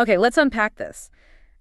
Okay, let's unpack this.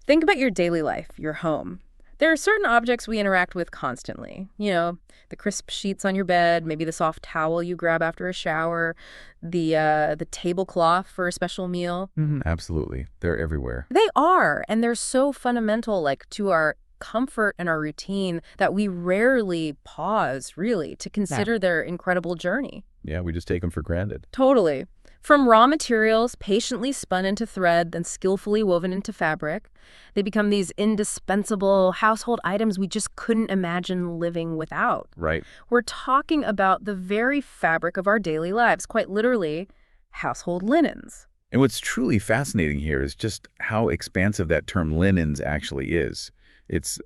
Think about your daily life, your home. There are certain objects we interact with constantly. The crisp sheets on your bed, maybe the soft towel you grab after a shower, the tablecloth for a special meal. Absolutely. They're everywhere. They are, and they're so fundamental, like, to our comfort and our routine that we rarely pause, really, to consider their incredible journey. Yeah, we just take them for granted. Totally. From raw materials patiently spun into thread, then skillfully woven into fabric, they become these indispensable household items we just couldn't imagine living without. Right. We're talking about the very fabric of our daily lives, quite literally, household linens. And what's truly fascinating here is just how expansive that term linens actually is. It's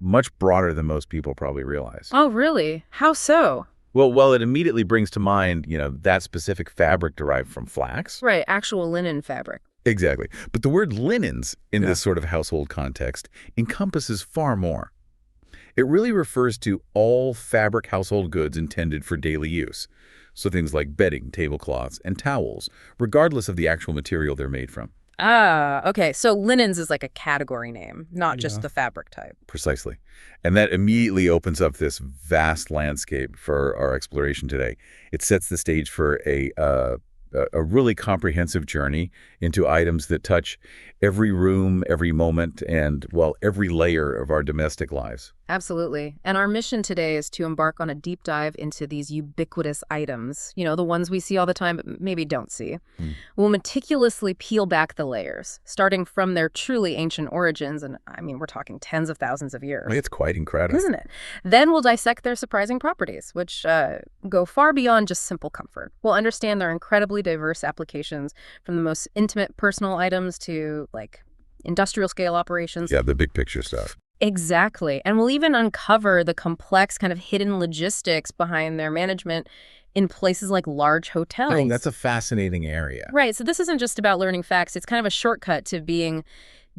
much broader than most people probably realize. Oh, really? How so? Well, it immediately brings to mind, that specific fabric derived from flax. Right, actual linen fabric. Exactly. But the word linens in this sort of household context encompasses far more. It really refers to all fabric household goods intended for daily use. So things like bedding, tablecloths, and towels, regardless of the actual material they're made from. Ah, okay. So linens is like a category name, not just the fabric type. Precisely. And that immediately opens up this vast landscape for our exploration today. It sets the stage for a really comprehensive journey into items that touch every room, every moment, and, well, every layer of our domestic lives. Absolutely. And our mission today is to embark on a deep dive into these ubiquitous items, the ones we see all the time but maybe don't see. We'll meticulously peel back the layers, starting from their truly ancient origins, and we're talking tens of thousands of years. It's quite incredible. Isn't it? Then we'll dissect their surprising properties, which go far beyond just simple comfort. We'll understand their incredibly diverse applications, from the most intimate personal items to, like, industrial scale operations. Yeah, the big picture stuff. Exactly. And we'll even uncover the complex kind of hidden logistics behind their management in places like large hotels. Oh, that's a fascinating area. Right. So this isn't just about learning facts. It's kind of a shortcut to being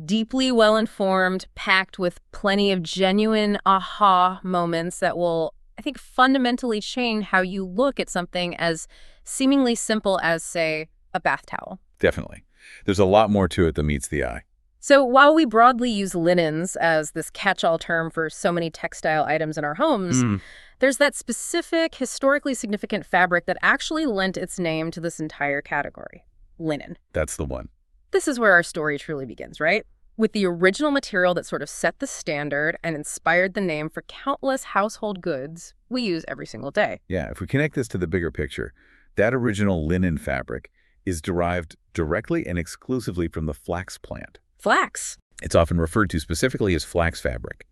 deeply well-informed, packed with plenty of genuine aha moments that will, I think, fundamentally change how you look at something as seemingly simple as, say, a bath towel. Definitely. There's a lot more to it than meets the eye. So while we broadly use linens as this catch-all term for so many textile items in our homes, there's that specific, historically significant fabric that actually lent its name to this entire category: linen. That's the one. This is where our story truly begins, right? With the original material that sort of set the standard and inspired the name for countless household goods we use every single day. Yeah, if we connect this to the bigger picture, that original linen fabric is derived directly and exclusively from the flax plant. Flax. It's often referred to specifically as flax fabric.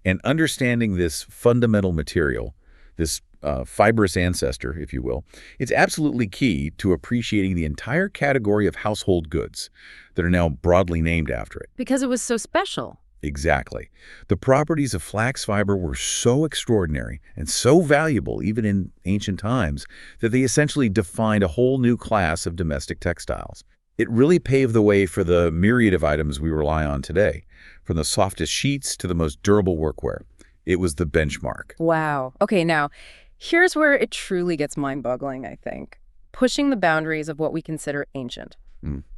And understanding this fundamental material, this fibrous ancestor, if you will, it's absolutely key to appreciating the entire category of household goods that are now broadly named after it. Because it was so special. Exactly. The properties of flax fiber were so extraordinary and so valuable, even in ancient times, that they essentially defined a whole new class of domestic textiles. It really paved the way for the myriad of items we rely on today, from the softest sheets to the most durable workwear. It was the benchmark. Wow. Okay, now, here's where it truly gets mind-boggling, I think. Pushing the boundaries of what we consider ancient.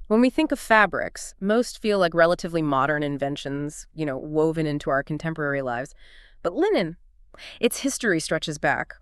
When we think of fabrics, most feel like relatively modern inventions, woven into our contemporary lives. But linen, its history stretches back,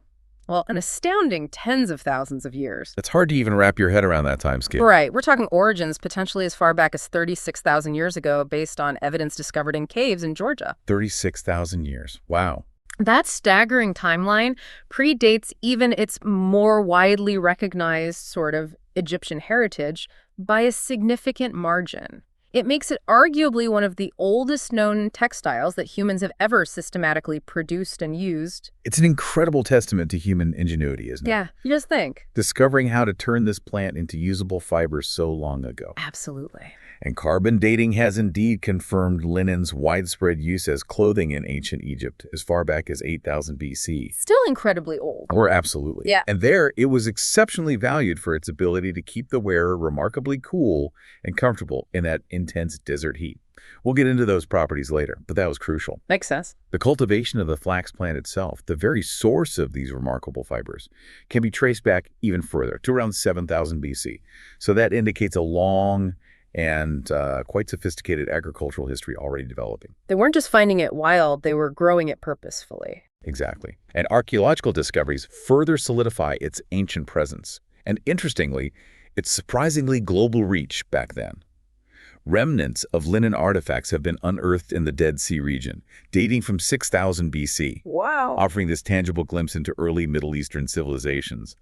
well, an astounding tens of thousands of years. It's hard to even wrap your head around that time scale. Right. We're talking origins potentially as far back as 36,000 years ago based on evidence discovered in caves in Georgia. 36,000 years. Wow. That staggering timeline predates even its more widely recognized sort of Egyptian heritage by a significant margin. It makes it arguably one of the oldest known textiles that humans have ever systematically produced and used. It's an incredible testament to human ingenuity, isn't it? Yeah, you just think. Discovering how to turn this plant into usable fibers so long ago. Absolutely. And carbon dating has indeed confirmed linen's widespread use as clothing in ancient Egypt as far back as 8000 BC. Still incredibly old. Or absolutely. Yeah. And there, it was exceptionally valued for its ability to keep the wearer remarkably cool and comfortable in that intense desert heat. We'll get into those properties later, but that was crucial. Makes sense. The cultivation of the flax plant itself, the very source of these remarkable fibers, can be traced back even further to around 7000 BC. So that indicates a long and quite sophisticated agricultural history already developing. They weren't just finding it wild, they were growing it purposefully. Exactly. And archaeological discoveries further solidify its ancient presence. And interestingly, its surprisingly global reach back then. Remnants of linen artifacts have been unearthed in the Dead Sea region, dating from 6000 BC, Wow. offering this tangible glimpse into early Middle Eastern civilizations.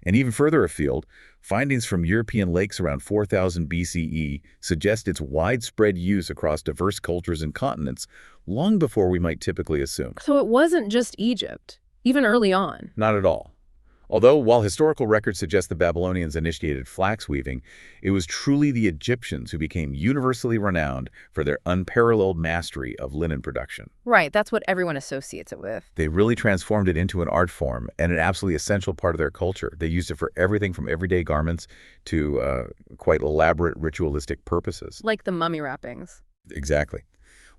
And even further afield, findings from European lakes around 4000 BCE suggest its widespread use across diverse cultures and continents, long before we might typically assume. So it wasn't just Egypt, even early on. Not at all. Although, while historical records suggest the Babylonians initiated flax weaving, it was truly the Egyptians who became universally renowned for their unparalleled mastery of linen production. Right, that's what everyone associates it with. They really transformed it into an art form and an absolutely essential part of their culture. They used it for everything from everyday garments to quite elaborate ritualistic purposes. Like the mummy wrappings. Exactly.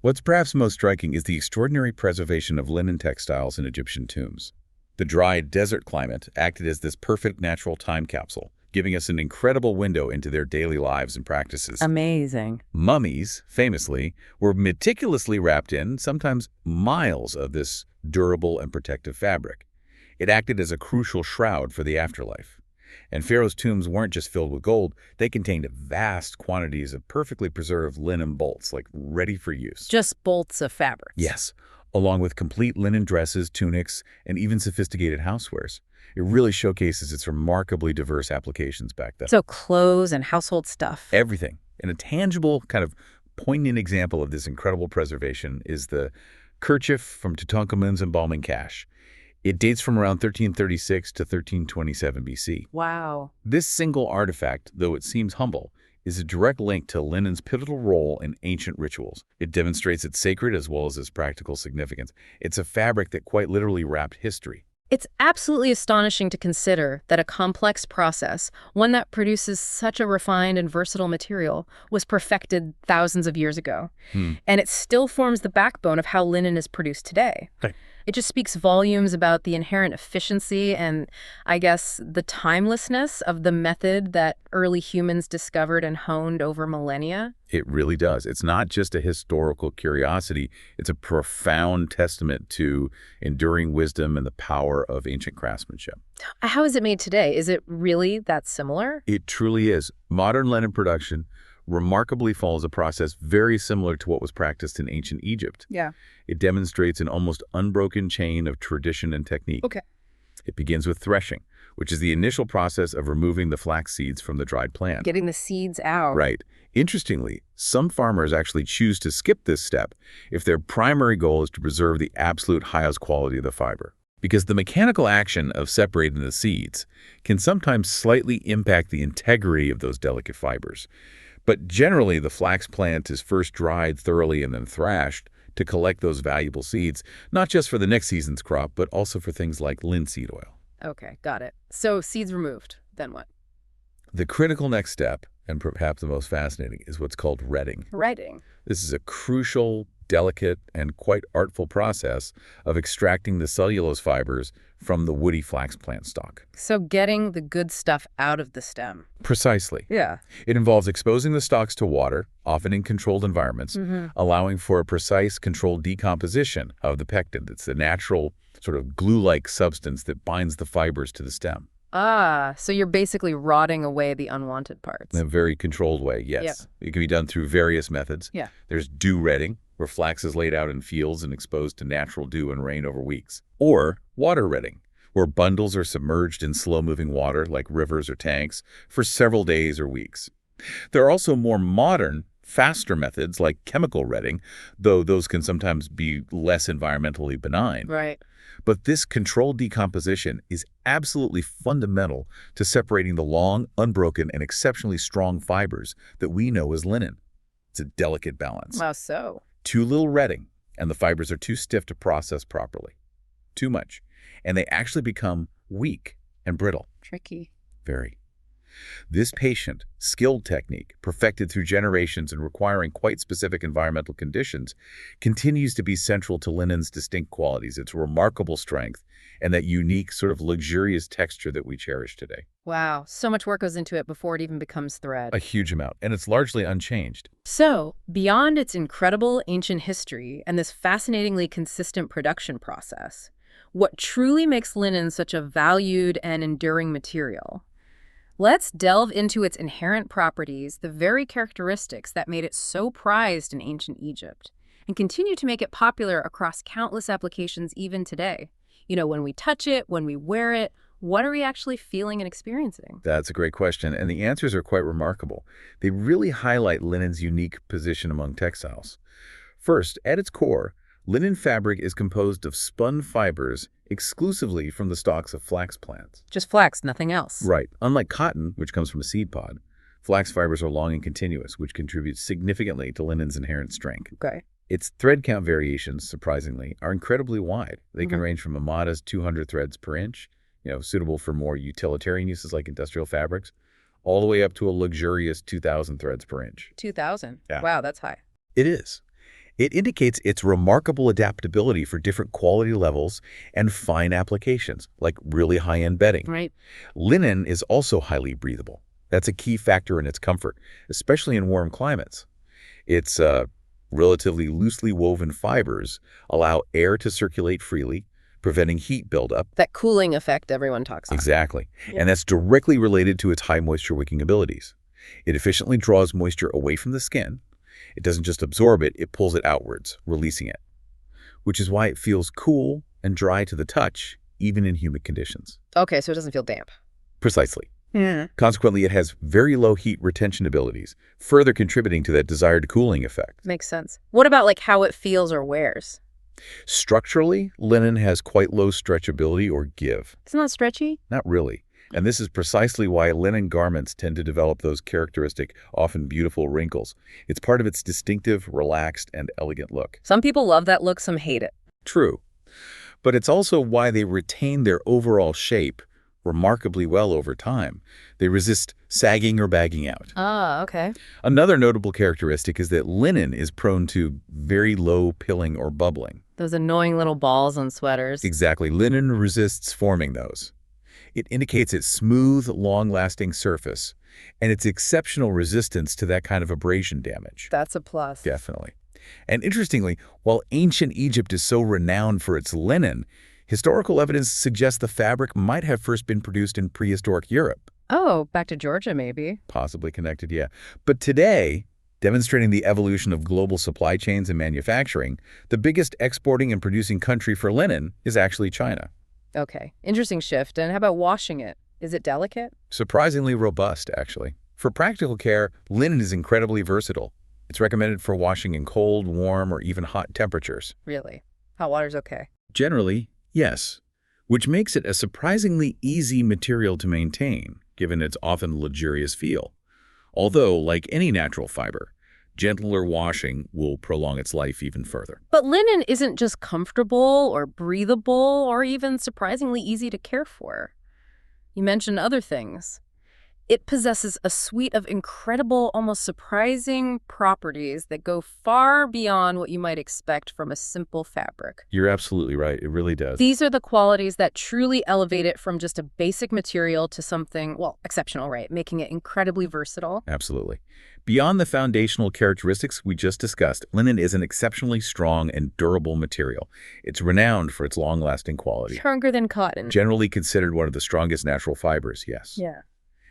What's perhaps most striking is the extraordinary preservation of linen textiles in Egyptian tombs. The dry desert climate acted as this perfect natural time capsule, giving us an incredible window into their daily lives and practices. Amazing. Mummies, famously, were meticulously wrapped in, sometimes miles of this durable and protective fabric. It acted as a crucial shroud for the afterlife. And Pharaoh's tombs weren't just filled with gold, they contained vast quantities of perfectly preserved linen bolts, like ready for use. Just bolts of fabric. Yes, along with complete linen dresses, tunics, and even sophisticated housewares. It really showcases its remarkably diverse applications back then. So clothes and household stuff. Everything. And a tangible, kind of poignant example of this incredible preservation is the kerchief from Tutankhamun's embalming cache. It dates from around 1336 to 1327 BC. Wow. This single artifact, though it seems humble, is a direct link to linen's pivotal role in ancient rituals. It demonstrates its sacred as well as its practical significance. It's a fabric that quite literally wrapped history. It's absolutely astonishing to consider that a complex process, one that produces such a refined and versatile material, was perfected thousands of years ago. And it still forms the backbone of how linen is produced today. Right. It just speaks volumes about the inherent efficiency and, I guess, the timelessness of the method that early humans discovered and honed over millennia. It really does. It's not just a historical curiosity. It's a profound testament to enduring wisdom and the power of ancient craftsmanship. How is it made today? Is it really that similar? It truly is. Modern linen production remarkably follows a process very similar to what was practiced in ancient Egypt. Yeah. It demonstrates an almost unbroken chain of tradition and technique. Okay. It begins with threshing, which is the initial process of removing the flax seeds from the dried plant. Getting the seeds out. Right. Interestingly, some farmers actually choose to skip this step if their primary goal is to preserve the absolute highest quality of the fiber. Because the mechanical action of separating the seeds can sometimes slightly impact the integrity of those delicate fibers. But generally, the flax plant is first dried thoroughly and then thrashed to collect those valuable seeds, not just for the next season's crop, but also for things like linseed oil. Okay, got it. So seeds removed, then what? The critical next step, and perhaps the most fascinating, is what's called retting. Retting. This is a crucial, delicate, and quite artful process of extracting the cellulose fibers from the woody flax plant stalk. So getting the good stuff out of the stem. Precisely. Yeah. It involves exposing the stalks to water, often in controlled environments, allowing for a precise, controlled decomposition of the pectin. That's the natural sort of glue-like substance that binds the fibers to the stem. Ah, so you're basically rotting away the unwanted parts. In a very controlled way, yes. Yep. It can be done through various methods. Yeah. There's dew retting, where flax is laid out in fields and exposed to natural dew and rain over weeks. Or water retting, where bundles are submerged in slow-moving water, like rivers or tanks, for several days or weeks. There are also more modern, faster methods like chemical retting, though those can sometimes be less environmentally benign. Right. But this controlled decomposition is absolutely fundamental to separating the long, unbroken, and exceptionally strong fibers that we know as linen. It's a delicate balance. Wow, so? Too little retting, and the fibers are too stiff to process properly. Too much, and they actually become weak and brittle. Tricky. Very. This patient, skilled technique, perfected through generations and requiring quite specific environmental conditions, continues to be central to linen's distinct qualities, its remarkable strength, and that unique sort of luxurious texture that we cherish today. Wow, so much work goes into it before it even becomes thread. A huge amount, and it's largely unchanged. So, beyond its incredible ancient history and this fascinatingly consistent production process, what truly makes linen such a valued and enduring material? Let's delve into its inherent properties, the very characteristics that made it so prized in ancient Egypt, and continue to make it popular across countless applications even today. You know, when we touch it, when we wear it, what are we actually feeling and experiencing? That's a great question, and the answers are quite remarkable. They really highlight linen's unique position among textiles. First, at its core, linen fabric is composed of spun fibers exclusively from the stalks of flax plants. Just flax, nothing else. Right. Unlike cotton, which comes from a seed pod, flax fibers are long and continuous, which contributes significantly to linen's inherent strength. Okay. Its thread count variations, surprisingly, are incredibly wide. They can range from a modest 200 threads per inch, suitable for more utilitarian uses like industrial fabrics, all the way up to a luxurious 2,000 threads per inch. 2,000? Yeah. Wow, that's high. It is. It indicates its remarkable adaptability for different quality levels and fine applications, like really high-end bedding. Right. Linen is also highly breathable. That's a key factor in its comfort, especially in warm climates. Its relatively loosely woven fibers allow air to circulate freely, preventing heat buildup. That cooling effect everyone talks about. Exactly. Yeah. And that's directly related to its high moisture wicking abilities. It efficiently draws moisture away from the skin. It doesn't just absorb it, it pulls it outwards, releasing it, which is why it feels cool and dry to the touch, even in humid conditions. Okay, so it doesn't feel damp. Precisely. Yeah. Consequently, it has very low heat retention abilities, further contributing to that desired cooling effect. Makes sense. What about like how it feels or wears? Structurally, linen has quite low stretchability or give. It's not stretchy? Not really. And this is precisely why linen garments tend to develop those characteristic, often beautiful wrinkles. It's part of its distinctive, relaxed, and elegant look. Some people love that look, some hate it. True. But it's also why they retain their overall shape remarkably well over time. They resist sagging or bagging out. Ah, okay. Another notable characteristic is that linen is prone to very low pilling or bubbling. Those annoying little balls on sweaters. Exactly. Linen resists forming those. It indicates its smooth, long-lasting surface and its exceptional resistance to that kind of abrasion damage. That's a plus. Definitely. And interestingly, while ancient Egypt is so renowned for its linen, historical evidence suggests the fabric might have first been produced in prehistoric Europe. Oh, back to Georgia, maybe. Possibly connected, yeah. But today, demonstrating the evolution of global supply chains and manufacturing, the biggest exporting and producing country for linen is actually China. Okay, interesting shift. And how about washing it? Is it delicate? Surprisingly robust, actually. For practical care, linen is incredibly versatile. It's recommended for washing in cold, warm, or even hot temperatures. Really? Hot water's okay. Generally, yes, which makes it a surprisingly easy material to maintain, given its often luxurious feel. Although, like any natural fiber, gentler washing will prolong its life even further. But linen isn't just comfortable or breathable or even surprisingly easy to care for. You mentioned other things. It possesses a suite of incredible, almost surprising properties that go far beyond what you might expect from a simple fabric. You're absolutely right. It really does. These are the qualities that truly elevate it from just a basic material to something, well, exceptional, right? Making it incredibly versatile. Absolutely. Beyond the foundational characteristics we just discussed, linen is an exceptionally strong and durable material. It's renowned for its long-lasting quality. Stronger than cotton. Generally considered one of the strongest natural fibers, yes. Yeah.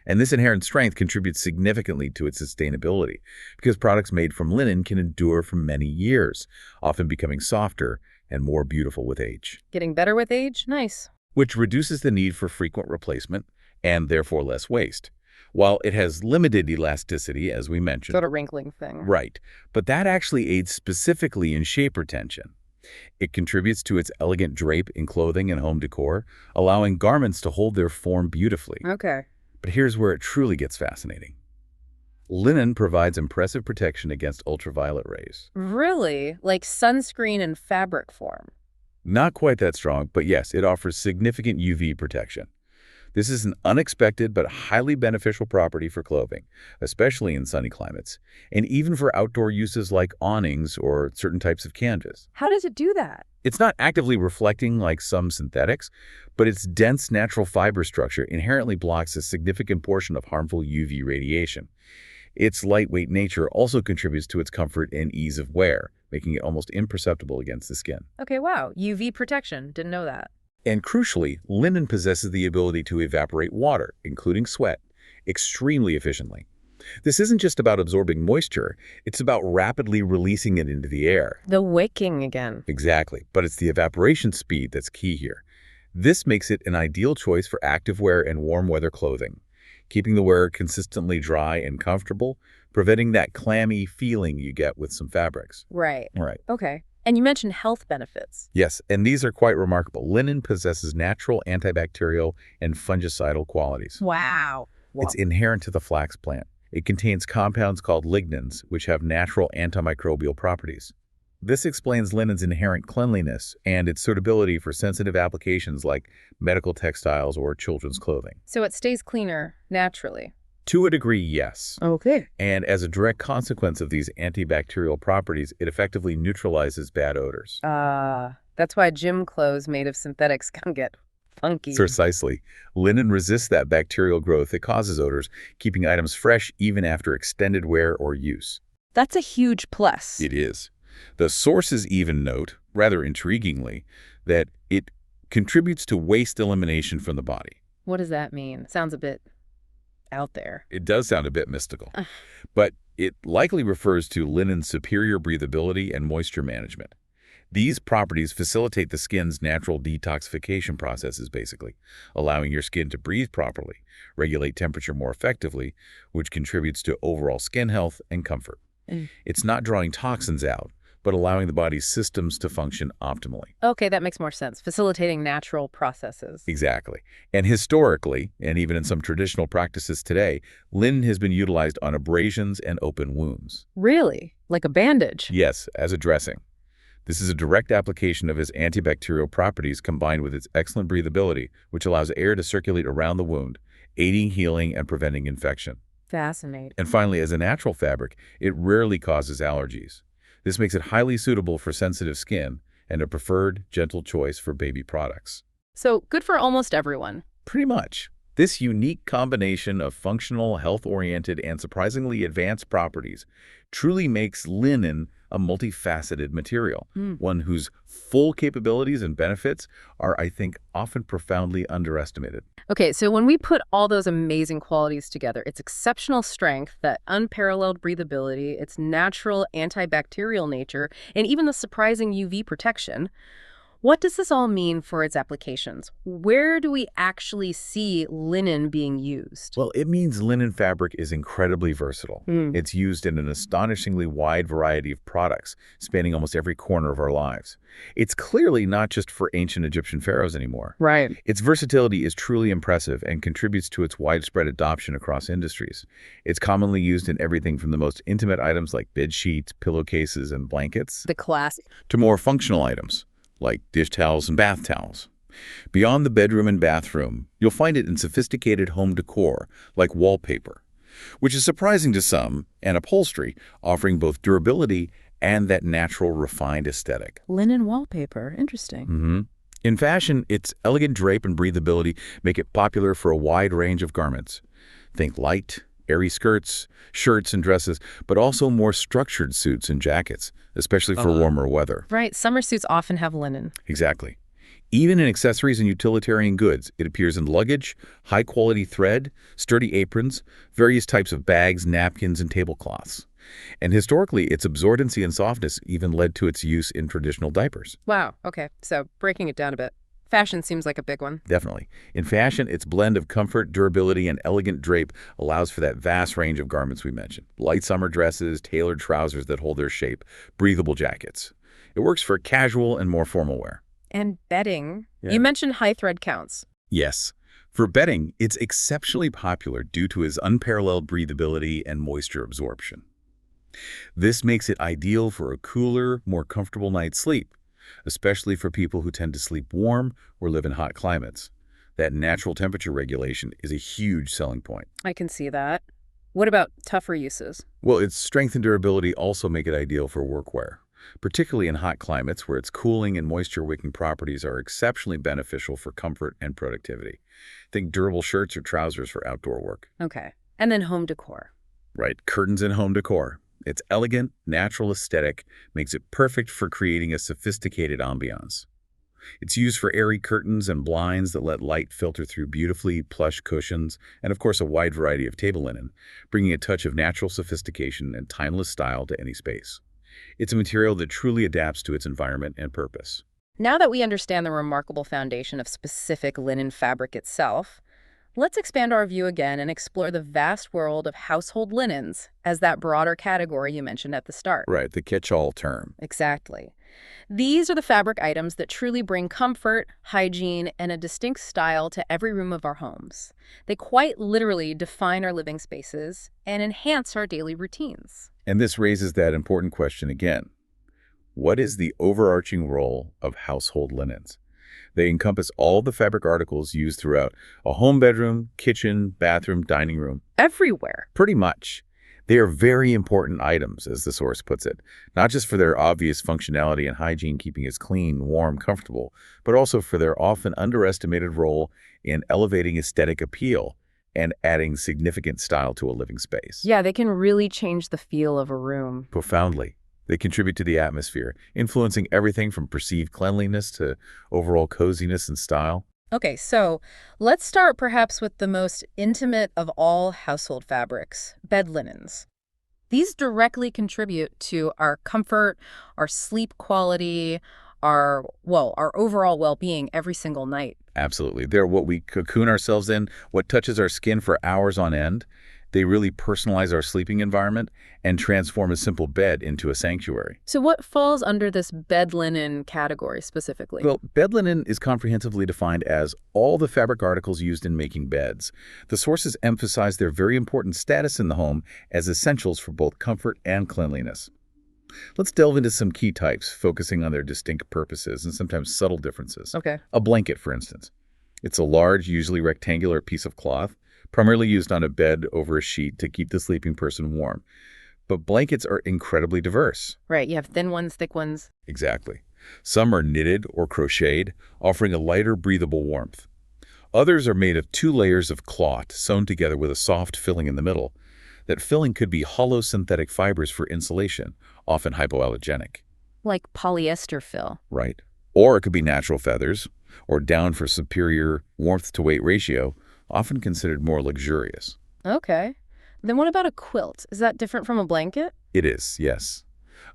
And this inherent strength contributes significantly to its sustainability because products made from linen can endure for many years, often becoming softer and more beautiful with age. Getting better with age? Nice. Which reduces the need for frequent replacement and therefore less waste. While it has limited elasticity, as we mentioned. Sort of wrinkling thing. Right. But that actually aids specifically in shape retention. It contributes to its elegant drape in clothing and home decor, allowing garments to hold their form beautifully. Okay. But here's where it truly gets fascinating. Linen provides impressive protection against ultraviolet rays. Really? Like sunscreen in fabric form? Not quite that strong, but yes, it offers significant UV protection. This is an unexpected but highly beneficial property for clothing, especially in sunny climates, and even for outdoor uses like awnings or certain types of canvas. How does it do that? It's not actively reflecting like some synthetics, but its dense natural fiber structure inherently blocks a significant portion of harmful UV radiation. Its lightweight nature also contributes to its comfort and ease of wear, making it almost imperceptible against the skin. Okay, wow. UV protection. Didn't know that. And crucially, linen possesses the ability to evaporate water, including sweat, extremely efficiently. This isn't just about absorbing moisture, it's about rapidly releasing it into the air. The wicking again. Exactly, but it's the evaporation speed that's key here. This makes it an ideal choice for activewear and warm weather clothing, keeping the wearer consistently dry and comfortable, preventing that clammy feeling you get with some fabrics. Right. Right. Okay. And you mentioned health benefits. Yes, and these are quite remarkable. Linen possesses natural antibacterial and fungicidal qualities. Wow. It's inherent to the flax plant. It contains compounds called lignans, which have natural antimicrobial properties. This explains linen's inherent cleanliness and its suitability for sensitive applications like medical textiles or children's clothing. So it stays cleaner naturally. To a degree, yes. Okay. And as a direct consequence of these antibacterial properties, it effectively neutralizes bad odors. That's why gym clothes made of synthetics can get funky. Precisely. Linen resists that bacterial growth that causes odors, keeping items fresh even after extended wear or use. That's a huge plus. It is. The sources even note, rather intriguingly, that it contributes to waste elimination from the body. What does that mean? Sounds a bit out there. It does sound a bit mystical, but it likely refers to linen's superior breathability and moisture management. These properties facilitate the skin's natural detoxification processes, basically, allowing your skin to breathe properly, regulate temperature more effectively, which contributes to overall skin health and comfort. It's not drawing toxins out, but allowing the body's systems to function optimally. Okay, that makes more sense. Facilitating natural processes. Exactly. And historically, and even in some traditional practices today, linen has been utilized on abrasions and open wounds. Really? Like a bandage? Yes, as a dressing. This is a direct application of its antibacterial properties combined with its excellent breathability, which allows air to circulate around the wound, aiding healing and preventing infection. Fascinating. And finally, as a natural fabric, it rarely causes allergies. This makes it highly suitable for sensitive skin and a preferred, gentle choice for baby products. So good for almost everyone. Pretty much. This unique combination of functional, health-oriented, and surprisingly advanced properties truly makes linen a multifaceted material, one whose full capabilities and benefits are, I think, often profoundly underestimated. Okay, so when we put all those amazing qualities together, its exceptional strength, that unparalleled breathability, its natural antibacterial nature, and even the surprising UV protection, what does this all mean for its applications? Where do we actually see linen being used? Well, it means linen fabric is incredibly versatile. It's used in an astonishingly wide variety of products, spanning almost every corner of our lives. It's clearly not just for ancient Egyptian pharaohs anymore. Right. Its versatility is truly impressive and contributes to its widespread adoption across industries. It's commonly used in everything from the most intimate items like bed sheets, pillowcases, and blankets, The classic. to more functional items like dish towels and bath towels. Beyond the bedroom and bathroom, you'll find it in sophisticated home decor like wallpaper, which is surprising to some, and upholstery, offering both durability and that natural, refined aesthetic. Linen wallpaper. Interesting. In fashion, its elegant drape and breathability make it popular for a wide range of garments. Think light, airy skirts, shirts, and dresses, but also more structured suits and jackets, especially for warmer weather. Right. Summer suits often have linen. Exactly. Even in accessories and utilitarian goods, it appears in luggage, high-quality thread, sturdy aprons, various types of bags, napkins, and tablecloths. And historically, its absorbency and softness even led to its use in traditional diapers. Wow. Okay. So breaking it down a bit. Fashion seems like a big one. Definitely. In fashion, its blend of comfort, durability, and elegant drape allows for that vast range of garments we mentioned. Light summer dresses, tailored trousers that hold their shape, breathable jackets. It works for casual and more formal wear. And bedding. Yeah. You mentioned high thread counts. Yes. For bedding, it's exceptionally popular due to its unparalleled breathability and moisture absorption. This makes it ideal for a cooler, more comfortable night's sleep, especially for people who tend to sleep warm or live in hot climates. That natural temperature regulation is a huge selling point. I can see that. What about tougher uses? Well, its strength and durability also make it ideal for workwear, particularly in hot climates where its cooling and moisture-wicking properties are exceptionally beneficial for comfort and productivity. Think durable shirts or trousers for outdoor work. Okay. And then home decor. Right, curtains and home decor. Its elegant, natural aesthetic makes it perfect for creating a sophisticated ambiance. It's used for airy curtains and blinds that let light filter through beautifully plush cushions, and of course a wide variety of table linen, bringing a touch of natural sophistication and timeless style to any space. It's a material that truly adapts to its environment and purpose. Now that we understand the remarkable foundation of specific linen fabric itself, let's expand our view again and explore the vast world of household linens as that broader category you mentioned at the start. Right, the catch-all term. Exactly. These are the fabric items that truly bring comfort, hygiene, and a distinct style to every room of our homes. They quite literally define our living spaces and enhance our daily routines. And this raises that important question again. What is the overarching role of household linens? They encompass all the fabric articles used throughout a home bedroom, kitchen, bathroom, dining room. Everywhere. Pretty much. They are very important items, as the source puts it, not just for their obvious functionality and hygiene, keeping us clean, warm, comfortable, but also for their often underestimated role in elevating aesthetic appeal and adding significant style to a living space. Yeah, they can really change the feel of a room. Profoundly. They contribute to the atmosphere, influencing everything from perceived cleanliness to overall coziness and style. Okay, so let's start perhaps with the most intimate of all household fabrics, bed linens. These directly contribute to our comfort, our sleep quality, our overall well-being every single night. Absolutely. They're what we cocoon ourselves in, what touches our skin for hours on end. They really personalize our sleeping environment and transform a simple bed into a sanctuary. So what falls under this bed linen category specifically? Well, bed linen is comprehensively defined as all the fabric articles used in making beds. The sources emphasize their very important status in the home as essentials for both comfort and cleanliness. Let's delve into some key types, focusing on their distinct purposes and sometimes subtle differences. Okay. A blanket, for instance. It's a large, usually rectangular piece of cloth, primarily used on a bed over a sheet to keep the sleeping person warm. But blankets are incredibly diverse. Right, you have thin ones, thick ones. Exactly. Some are knitted or crocheted, offering a lighter, breathable warmth. Others are made of 2 layers of cloth sewn together with a soft filling in the middle. That filling could be hollow synthetic fibers for insulation, often hypoallergenic. Like polyester fill. Right. Or it could be natural feathers, or down for superior warmth-to-weight ratio, often considered more luxurious. Okay. Then what about a quilt? Is that different from a blanket? It is, yes.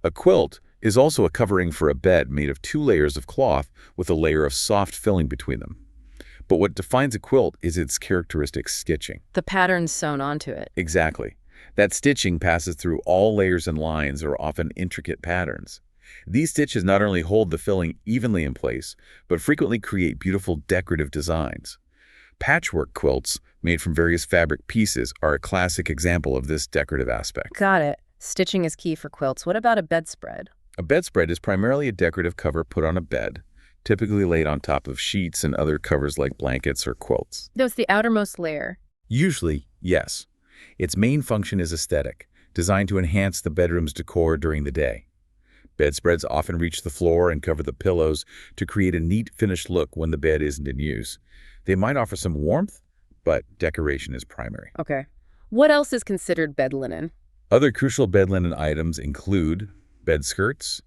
A quilt is also a covering for a bed made of 2 layers of cloth with a layer of soft filling between them. But what defines a quilt is its characteristic stitching. The pattern's sewn onto it. Exactly. That stitching passes through all layers and lines or often intricate patterns. These stitches not only hold the filling evenly in place, but frequently create beautiful decorative designs. Patchwork quilts, made from various fabric pieces, are a classic example of this decorative aspect. Got it. Stitching is key for quilts. What about a bedspread? A bedspread is primarily a decorative cover put on a bed, typically laid on top of sheets and other covers like blankets or quilts. So it's the outermost layer. Usually, yes. Its main function is aesthetic, designed to enhance the bedroom's decor during the day. Bedspreads often reach the floor and cover the pillows to create a neat, finished look when the bed isn't in use. They might offer some warmth, but decoration is primary. Okay. What else is considered bed linen? Other crucial bed linen items include bed skirts.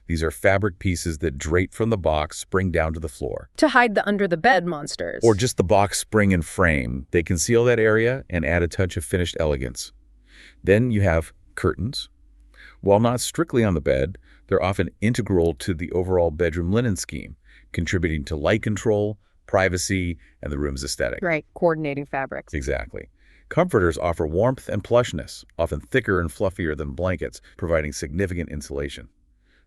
These are fabric pieces that drape from the box, spring down to the floor. To hide the under-the-bed monsters. Or just the box spring and frame. They conceal that area and add a touch of finished elegance. Then you have curtains. While not strictly on the bed, they're often integral to the overall bedroom linen scheme, contributing to light control, privacy, and the room's aesthetic. Right, coordinating fabrics. Exactly. Comforters offer warmth and plushness, often thicker and fluffier than blankets, providing significant insulation.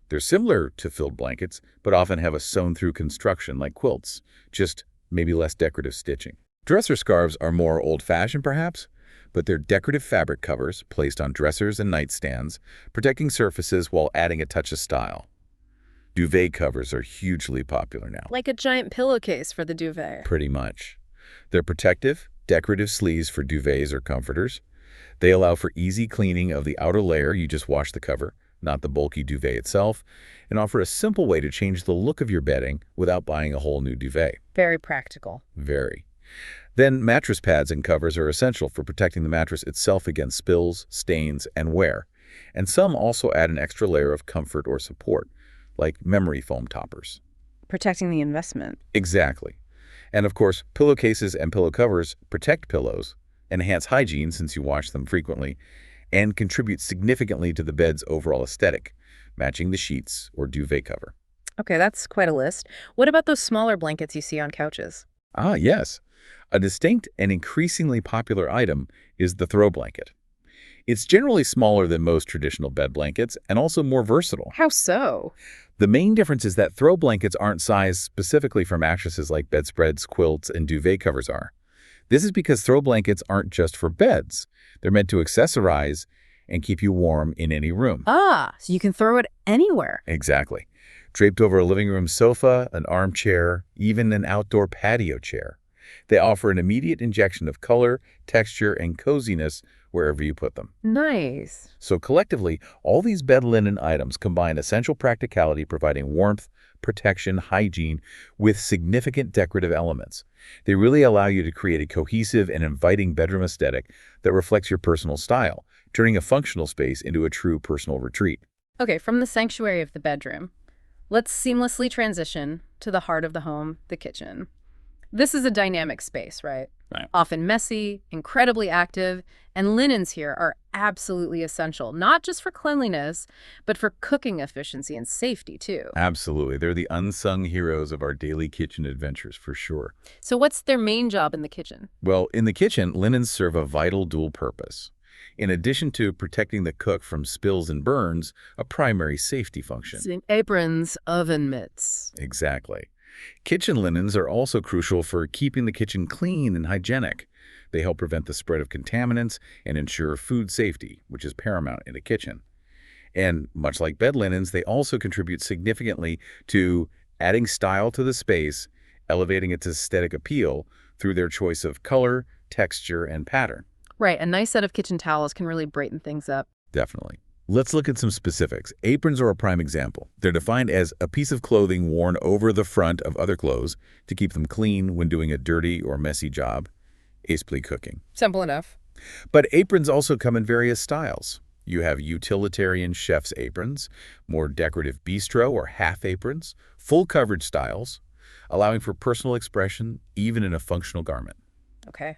They're similar to filled blankets, but often have a sewn-through construction like quilts, just maybe less decorative stitching. Dresser scarves are more old-fashioned, perhaps, but they're decorative fabric covers placed on dressers and nightstands, protecting surfaces while adding a touch of style. Duvet covers are hugely popular now. Like a giant pillowcase for the duvet. Pretty much. They're protective, decorative sleeves for duvets or comforters. They allow for easy cleaning of the outer layer. You just wash the cover, not the bulky duvet itself, and offer a simple way to change the look of your bedding without buying a whole new duvet. Very practical. Very. Then mattress pads and covers are essential for protecting the mattress itself against spills, stains, and wear. And some also add an extra layer of comfort or support, like memory foam toppers. Protecting the investment. Exactly. And of course, pillowcases and pillow covers protect pillows, enhance hygiene since you wash them frequently, and contribute significantly to the bed's overall aesthetic, matching the sheets or duvet cover. Okay, that's quite a list. What about those smaller blankets you see on couches? Ah, yes. A distinct and increasingly popular item is the throw blanket. It's generally smaller than most traditional bed blankets and also more versatile. How so? The main difference is that throw blankets aren't sized specifically for mattresses like bedspreads, quilts, and duvet covers are. This is because throw blankets aren't just for beds. They're meant to accessorize and keep you warm in any room. Ah, so you can throw it anywhere. Exactly. Draped over a living room sofa, an armchair, even an outdoor patio chair. They offer an immediate injection of color, texture, and coziness wherever you put them. Nice. So collectively, all these bed linen items combine essential practicality, providing warmth, protection, hygiene, with significant decorative elements. They really allow you to create a cohesive and inviting bedroom aesthetic that reflects your personal style, turning a functional space into a true personal retreat. Okay, from the sanctuary of the bedroom, let's seamlessly transition to the heart of the home, the kitchen. This is a dynamic space, right? Right. Often messy, incredibly active, and linens here are absolutely essential, not just for cleanliness, but for cooking efficiency and safety, too. Absolutely. They're the unsung heroes of our daily kitchen adventures, for sure. So what's their main job in the kitchen? Well, in the kitchen, linens serve a vital dual purpose. In addition to protecting the cook from spills and burns, a primary safety function. Aprons, oven mitts. Exactly. Kitchen linens are also crucial for keeping the kitchen clean and hygienic. They help prevent the spread of contaminants and ensure food safety, which is paramount in a kitchen. And much like bed linens, they also contribute significantly to adding style to the space, elevating its aesthetic appeal through their choice of color, texture, and pattern. Right, a nice set of kitchen towels can really brighten things up. Definitely. Let's look at some specifics. Aprons are a prime example. They're defined as a piece of clothing worn over the front of other clothes to keep them clean when doing a dirty or messy job, especially cooking. Simple enough. But aprons also come in various styles. You have utilitarian chef's aprons, more decorative bistro or half aprons, full coverage styles, allowing for personal expression even in a functional garment. Okay.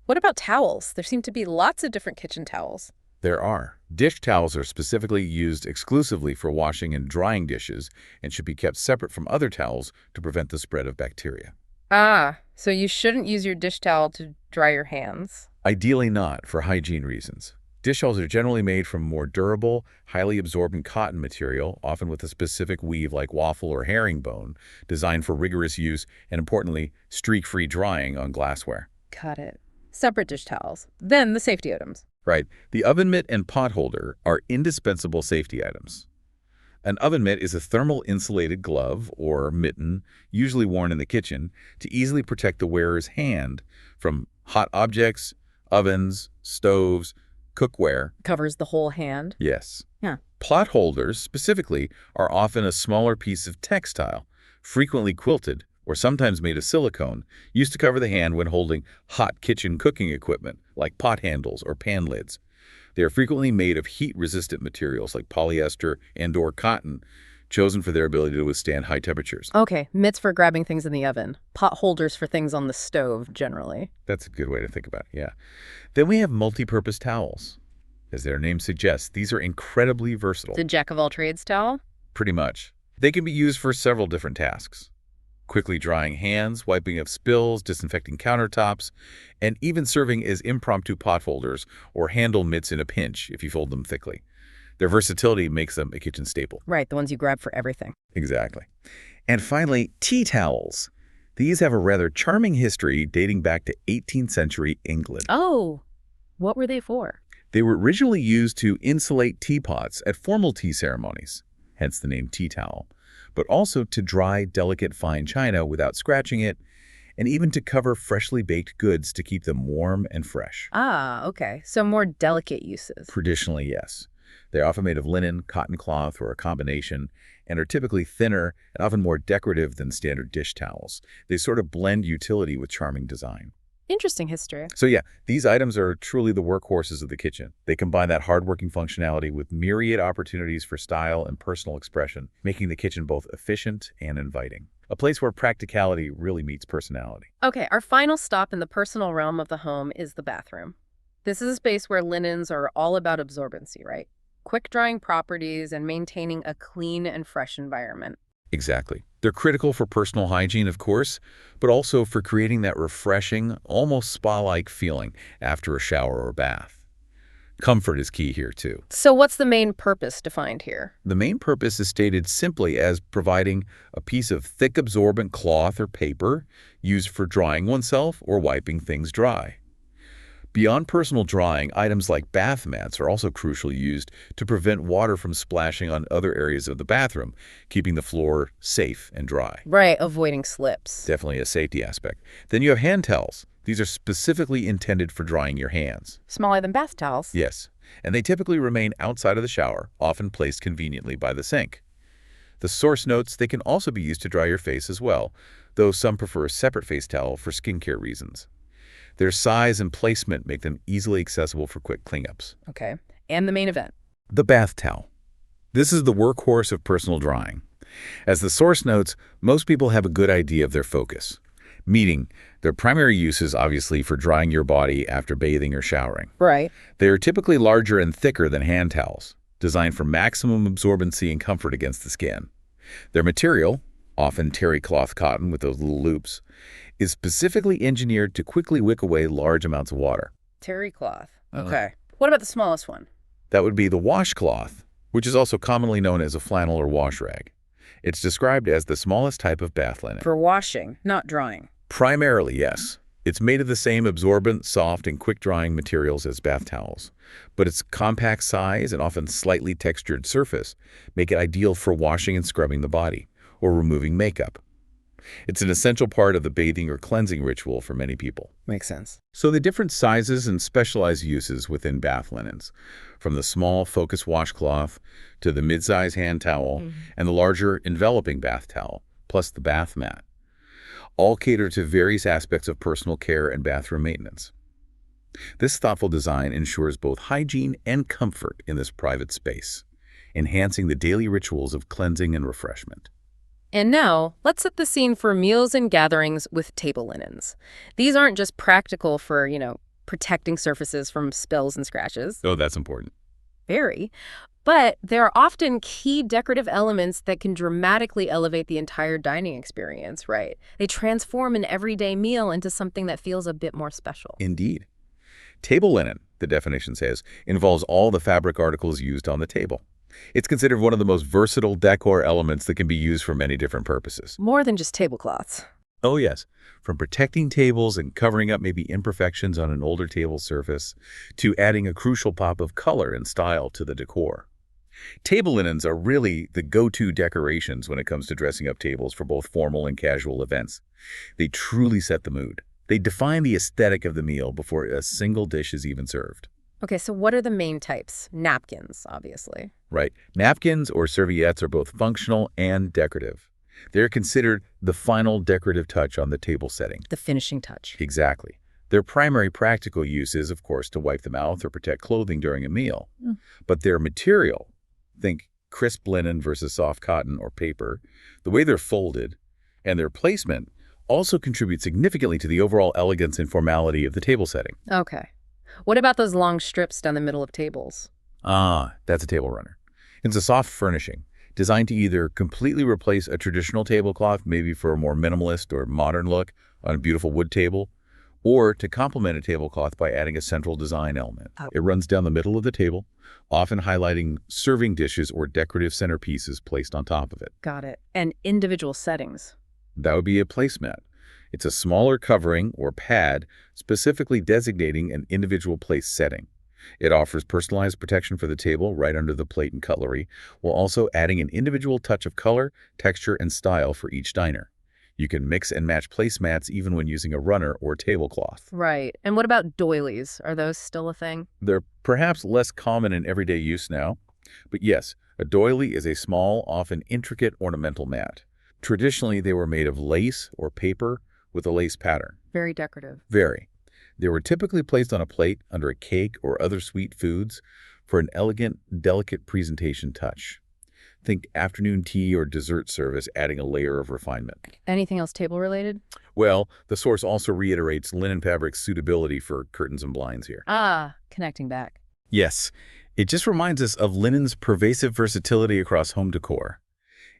What about towels? There seem to be lots of different kitchen towels. There are. Dish towels are specifically used exclusively for washing and drying dishes and should be kept separate from other towels to prevent the spread of bacteria. Ah, so you shouldn't use your dish towel to dry your hands. Ideally not, for hygiene reasons. Dish towels are generally made from more durable, highly absorbent cotton material, often with a specific weave like waffle or herringbone, designed for rigorous use and, importantly, streak-free drying on glassware. Got it. Separate dish towels. Then the safety items. Right. The oven mitt and pot holder are indispensable safety items. An oven mitt is a thermal insulated glove or mitten, usually worn in the kitchen, to easily protect the wearer's hand from hot objects, ovens, stoves, cookware. Covers the whole hand? Yes. Yeah. Pot holders, specifically, are often a smaller piece of textile, frequently quilted, or sometimes made of silicone, used to cover the hand when holding hot kitchen cooking equipment, like pot handles or pan lids. They are frequently made of heat-resistant materials like polyester and/or cotton, chosen for their ability to withstand high temperatures. Okay, mitts for grabbing things in the oven. Pot holders for things on the stove, generally. That's a good way to think about it, yeah. Then we have multi-purpose towels. As their name suggests, these are incredibly versatile. The jack-of-all-trades towel? Pretty much. They can be used for several different tasks. Quickly drying hands, wiping of spills, disinfecting countertops, and even serving as impromptu pot holders or handle mitts in a pinch if you fold them thickly. Their versatility makes them a kitchen staple. Right, the ones you grab for everything. Exactly. And finally, tea towels. These have a rather charming history dating back to 18th century England. Oh, what were they for? They were originally used to insulate teapots at formal tea ceremonies, hence the name tea towel, but also to dry delicate fine china without scratching it, and even to cover freshly baked goods to keep them warm and fresh. Ah, okay. So more delicate uses. Traditionally, yes. They're often made of linen, cotton cloth, or a combination, and are typically thinner and often more decorative than standard dish towels. They sort of blend utility with charming design. Interesting history. So yeah, these items are truly the workhorses of the kitchen. They combine that hardworking functionality with myriad opportunities for style and personal expression, making the kitchen both efficient and inviting. A place where practicality really meets personality. Okay, our final stop in the personal realm of the home is the bathroom. This is a space where linens are all about absorbency, right? Quick drying properties and maintaining a clean and fresh environment. Exactly. They're critical for personal hygiene, of course, but also for creating that refreshing, almost spa-like feeling after a shower or bath. Comfort is key here, too. So what's the main purpose defined here? The main purpose is stated simply as providing a piece of thick absorbent cloth or paper used for drying oneself or wiping things dry. Beyond personal drying, items like bath mats are also crucially used to prevent water from splashing on other areas of the bathroom, keeping the floor safe and dry. Right, avoiding slips. Definitely a safety aspect. Then you have hand towels. These are specifically intended for drying your hands. Smaller than bath towels. Yes, and they typically remain outside of the shower, often placed conveniently by the sink. The source notes they can also be used to dry your face as well, though some prefer a separate face towel for skincare reasons. Their size and placement make them easily accessible for quick cleanups. Okay, and the main event. The bath towel. This is the workhorse of personal drying. As the source notes, most people have a good idea of their focus, meaning their primary use is obviously for drying your body after bathing or showering. Right. They are typically larger and thicker than hand towels, designed for maximum absorbency and comfort against the skin. Their material, often terry cloth cotton with those little loops, is specifically engineered to quickly wick away large amounts of water. Terry cloth. Okay. What about the smallest one? That would be the washcloth, which is also commonly known as a flannel or wash rag. It's described as the smallest type of bath linen. For washing, not drying. Primarily, yes. It's made of the same absorbent, soft, and quick-drying materials as bath towels, but its compact size and often slightly textured surface make it ideal for washing and scrubbing the body, or removing makeup. It's an essential part of the bathing or cleansing ritual for many people. Makes sense. So the different sizes and specialized uses within bath linens, from the small focused washcloth to the mid-size hand towel and the larger enveloping bath towel, plus the bath mat, all cater to various aspects of personal care and bathroom maintenance. This thoughtful design ensures both hygiene and comfort in this private space, enhancing the daily rituals of cleansing and refreshment. And now, let's set the scene for meals and gatherings with table linens. These aren't just practical for, protecting surfaces from spills and scratches. Oh, that's important. Very. But they're often key decorative elements that can dramatically elevate the entire dining experience, right? They transform an everyday meal into something that feels a bit more special. Indeed. Table linen, the definition says, involves all the fabric articles used on the table. It's considered one of the most versatile decor elements that can be used for many different purposes. More than just tablecloths. Oh, yes. From protecting tables and covering up maybe imperfections on an older table surface to adding a crucial pop of color and style to the decor. Table linens are really the go-to decorations when it comes to dressing up tables for both formal and casual events. They truly set the mood. They define the aesthetic of the meal before a single dish is even served. Okay, so what are the main types? Napkins, obviously. Right. Napkins or serviettes are both functional and decorative. They're considered the final decorative touch on the table setting. The finishing touch. Exactly. Their primary practical use is, of course, to wipe the mouth or protect clothing during a meal. But their material, think crisp linen versus soft cotton or paper, the way they're folded, and their placement also contribute significantly to the overall elegance and formality of the table setting. Okay. What about those long strips down the middle of tables? Ah, that's a table runner. It's a soft furnishing designed to either completely replace a traditional tablecloth, maybe for a more minimalist or modern look on a beautiful wood table, or to complement a tablecloth by adding a central design element. It runs down the middle of the table, often highlighting serving dishes or decorative centerpieces placed on top of it. Got it. And individual settings. That would be a placemat. It's a smaller covering or pad specifically designating an individual place setting. It offers personalized protection for the table right under the plate and cutlery, while also adding an individual touch of color, texture, and style for each diner. You can mix and match placemats even when using a runner or tablecloth. Right. And what about doilies? Are those still a thing? They're perhaps less common in everyday use now, but yes, a doily is a small, often intricate ornamental mat. Traditionally, they were made of lace or paper with a lace pattern. Very decorative. Very. They were typically placed on a plate under a cake or other sweet foods for an elegant, delicate presentation touch. Think afternoon tea or dessert service, adding a layer of refinement. Anything else table-related? Well, the source also reiterates linen fabric's suitability for curtains and blinds here. Ah, connecting back. Yes, it just reminds us of linen's pervasive versatility across home decor.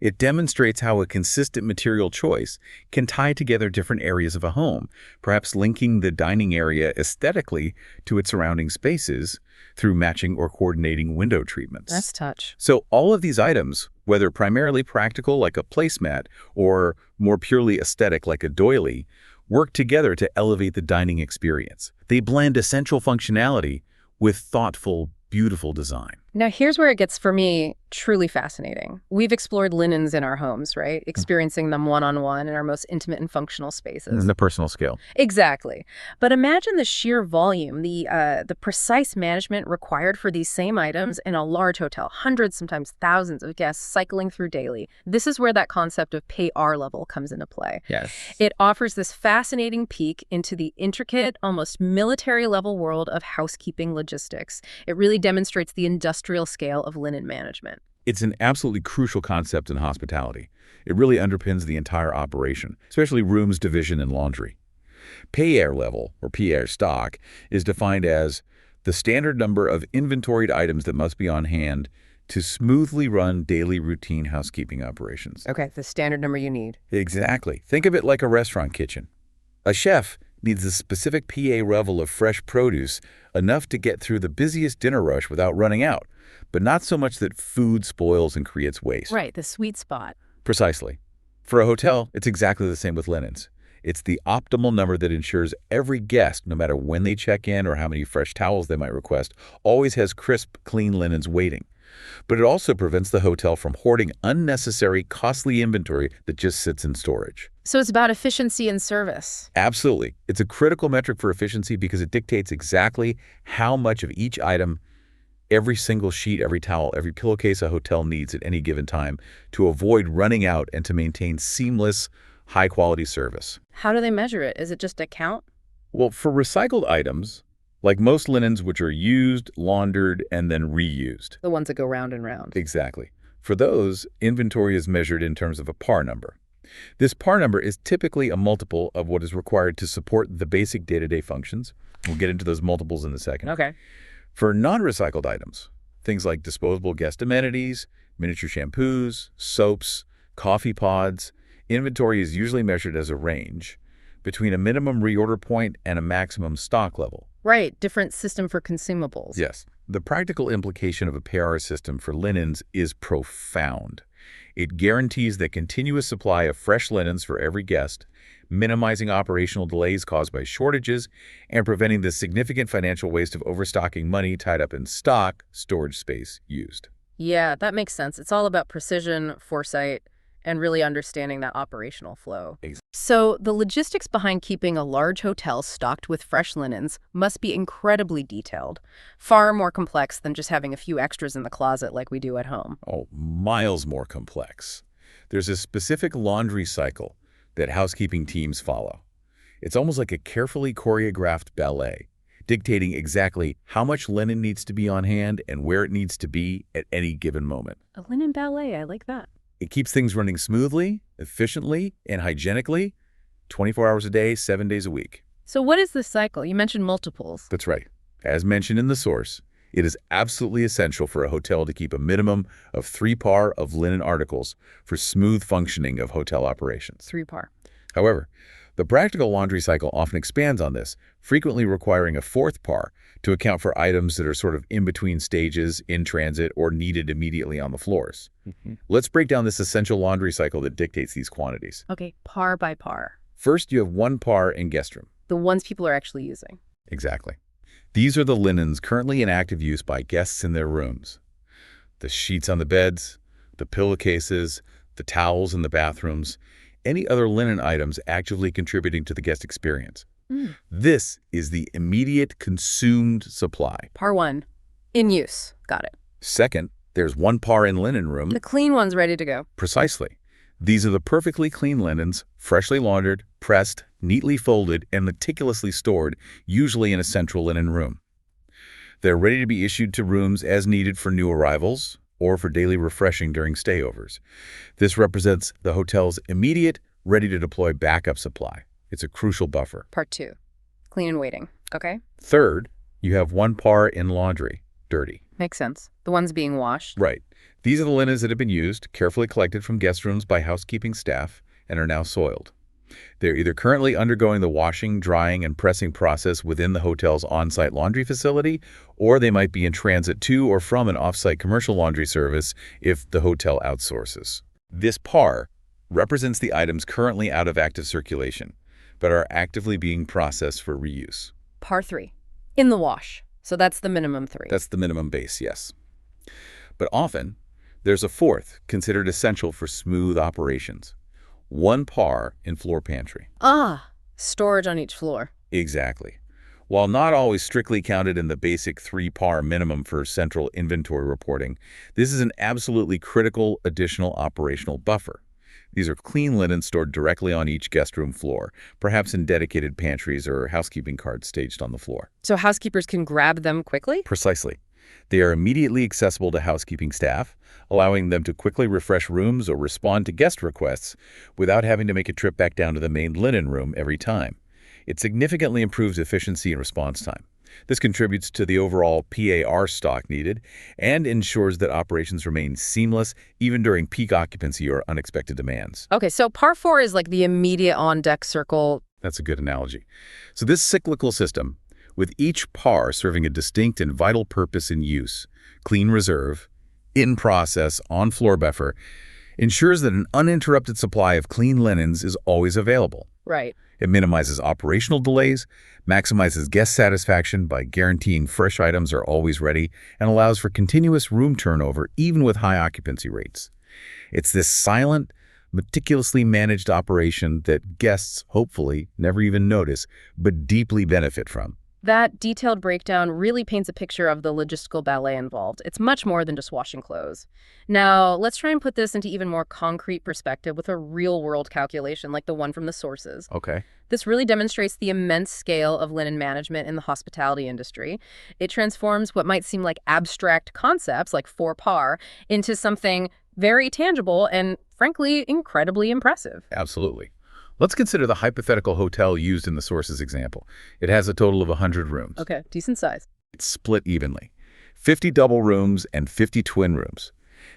It demonstrates how a consistent material choice can tie together different areas of a home, perhaps linking the dining area aesthetically to its surrounding spaces through matching or coordinating window treatments. Nice touch. So all of these items, whether primarily practical like a placemat or more purely aesthetic like a doily, work together to elevate the dining experience. They blend essential functionality with thoughtful, beautiful design. Now, here's where it gets, for me, truly fascinating. We've explored linens in our homes, right? Experiencing them one-on-one in our most intimate and functional spaces. On the personal scale. Exactly. But imagine the sheer volume, the precise management required for these same items in a large hotel, hundreds, sometimes thousands of guests cycling through daily. This is where that concept of pay R level comes into play. Yes. It offers this fascinating peek into the intricate, almost military-level world of housekeeping logistics. It really demonstrates the industrial scale of linen management. It's an absolutely crucial concept in hospitality. It really underpins the entire operation, especially rooms, division, and laundry. Pay-air level, or P-air stock, is defined as the standard number of inventoried items that must be on hand to smoothly run daily routine housekeeping operations. Okay, the standard number you need. Exactly. Think of it like a restaurant kitchen. A chef needs a specific PA level of fresh produce, enough to get through the busiest dinner rush without running out, but not so much that food spoils and creates waste. Right, the sweet spot. Precisely. For a hotel, it's exactly the same with linens. It's the optimal number that ensures every guest, no matter when they check in or how many fresh towels they might request, always has crisp, clean linens waiting. But it also prevents the hotel from hoarding unnecessary, costly inventory that just sits in storage. So it's about efficiency and service. Absolutely. It's a critical metric for efficiency because it dictates exactly how much of each item, every single sheet, every towel, every pillowcase a hotel needs at any given time to avoid running out and to maintain seamless, high-quality service. How do they measure it? Is it just a count? Well, for recycled items, like most linens which are used, laundered, and then reused. The ones that go round and round. Exactly. For those, inventory is measured in terms of a par number. This par number is typically a multiple of what is required to support the basic day-to-day functions. We'll get into those multiples in a second. Okay. For non-recycled items, things like disposable guest amenities, miniature shampoos, soaps, coffee pods, inventory is usually measured as a range between a minimum reorder point and a maximum stock level. Right, different system for consumables. Yes. The practical implication of a PR system for linens is profound. It guarantees the continuous supply of fresh linens for every guest, minimizing operational delays caused by shortages, and preventing the significant financial waste of overstocking money tied up in stock, storage space used. Yeah, that makes sense. It's all about precision, foresight, and really understanding that operational flow. Exactly. So the logistics behind keeping a large hotel stocked with fresh linens must be incredibly detailed, far more complex than just having a few extras in the closet like we do at home. Oh, miles more complex. There's a specific laundry cycle that housekeeping teams follow. It's almost like a carefully choreographed ballet, dictating exactly how much linen needs to be on hand and where it needs to be at any given moment. A linen ballet, I like that. It keeps things running smoothly, efficiently, and hygienically, 24 hours a day, 7 days a week. So what is this cycle? You mentioned multiples. That's right. As mentioned in the source, it is absolutely essential for a hotel to keep a minimum of 3 par of linen articles for smooth functioning of hotel operations. 3 par. However, the practical laundry cycle often expands on this, frequently requiring a 4th par to account for items that are sort of in between stages, in transit, or needed immediately on the floors. Let's break down this essential laundry cycle that dictates these quantities. Okay, par by par. First, you have 1 par in guest room. The ones people are actually using. Exactly. These are the linens currently in active use by guests in their rooms. The sheets on the beds, the pillowcases, the towels in the bathrooms, any other linen items actively contributing to the guest experience. Mm. This is the immediate consumed supply. Par 1. In use. Got it. Second, there's one par in linen room. The clean one's ready to go. Precisely. These are the perfectly clean linens, freshly laundered, pressed, neatly folded, and meticulously stored, usually in a central linen room. They're ready to be issued to rooms as needed for new arrivals or for daily refreshing during stayovers. This represents the hotel's immediate, ready-to-deploy backup supply. It's a crucial buffer. Part 2. Clean and waiting. Okay. Third, you have one par in laundry, dirty. Makes sense. The ones being washed. Right. These are the linens that have been used, carefully collected from guest rooms by housekeeping staff, and are now soiled. They're either currently undergoing the washing, drying, and pressing process within the hotel's on-site laundry facility, or they might be in transit to or from an off-site commercial laundry service if the hotel outsources. This par represents the items currently out of active circulation, but are actively being processed for reuse. Par 3. In the wash. So that's the minimum 3. That's the minimum base, yes. But often, there's a fourth, considered essential for smooth operations. One par in floor pantry. Storage on each floor. Exactly. While not always strictly counted in the basic 3-par minimum for central inventory reporting, this is an absolutely critical additional operational buffer. These are clean linen stored directly on each guest room floor, perhaps in dedicated pantries or housekeeping carts staged on the floor. So housekeepers can grab them quickly? Precisely. They are immediately accessible to housekeeping staff, allowing them to quickly refresh rooms or respond to guest requests without having to make a trip back down to the main linen room every time. It significantly improves efficiency and response time. This contributes to the overall PAR stock needed and ensures that operations remain seamless even during peak occupancy or unexpected demands. Okay, so par 4 is like the immediate on-deck circle. That's a good analogy. So this cyclical system, with each par serving a distinct and vital purpose in use, clean reserve, in-process, on-floor buffer, ensures that an uninterrupted supply of clean linens is always available. Right. It minimizes operational delays, maximizes guest satisfaction by guaranteeing fresh items are always ready, and allows for continuous room turnover even with high occupancy rates. It's this silent, meticulously managed operation that guests, hopefully, never even notice, but deeply benefit from. That detailed breakdown really paints a picture of the logistical ballet involved. It's much more than just washing clothes. Now, let's try and put this into even more concrete perspective with a real-world calculation like the one from the sources. Okay. This really demonstrates the immense scale of linen management in the hospitality industry. It transforms what might seem like abstract concepts, like 4-par, into something very tangible and, frankly, incredibly impressive. Absolutely. Let's consider the hypothetical hotel used in the sources example. It has a total of 100 rooms. Okay, decent size. It's split evenly. 50 double rooms and 50 twin rooms.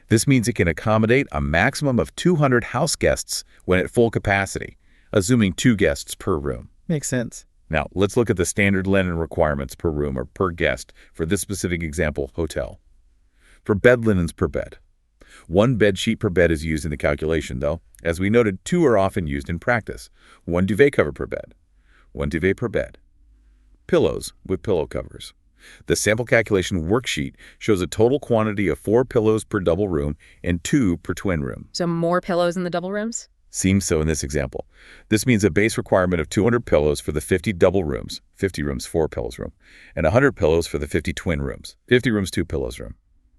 This means it can accommodate a maximum of 200 house guests when at full capacity, assuming 2 guests per room. Makes sense. Now, let's look at the standard linen requirements per room or per guest for this specific example hotel. For bed linens per bed. 1 bed sheet per bed is used in the calculation, though. As we noted, 2 are often used in practice. 1 duvet cover per bed. 1 duvet per bed. Pillows with pillow covers. The sample calculation worksheet shows a total quantity of 4 pillows per double room and 2 per twin room. So more pillows in the double rooms? Seems so in this example. This means a base requirement of 200 pillows for the 50 double rooms, 50 rooms, 4 pillows room, and 100 pillows for the 50 twin rooms, 50 rooms, 2 pillows room.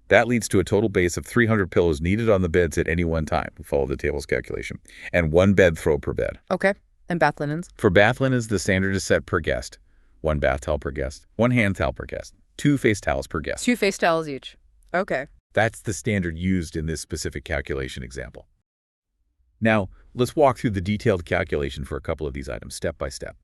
That leads to a total base of 300 pillows needed on the beds at any one time. We follow the table's calculation. And 1 bed throw per bed. Okay. And bath linens? For bath linens, the standard is set per guest. 1 bath towel per guest. 1 hand towel per guest. 2 face towels per guest. 2 face towels each. Okay. That's the standard used in this specific calculation example. Now, let's walk through the detailed calculation for a couple of these items step by step.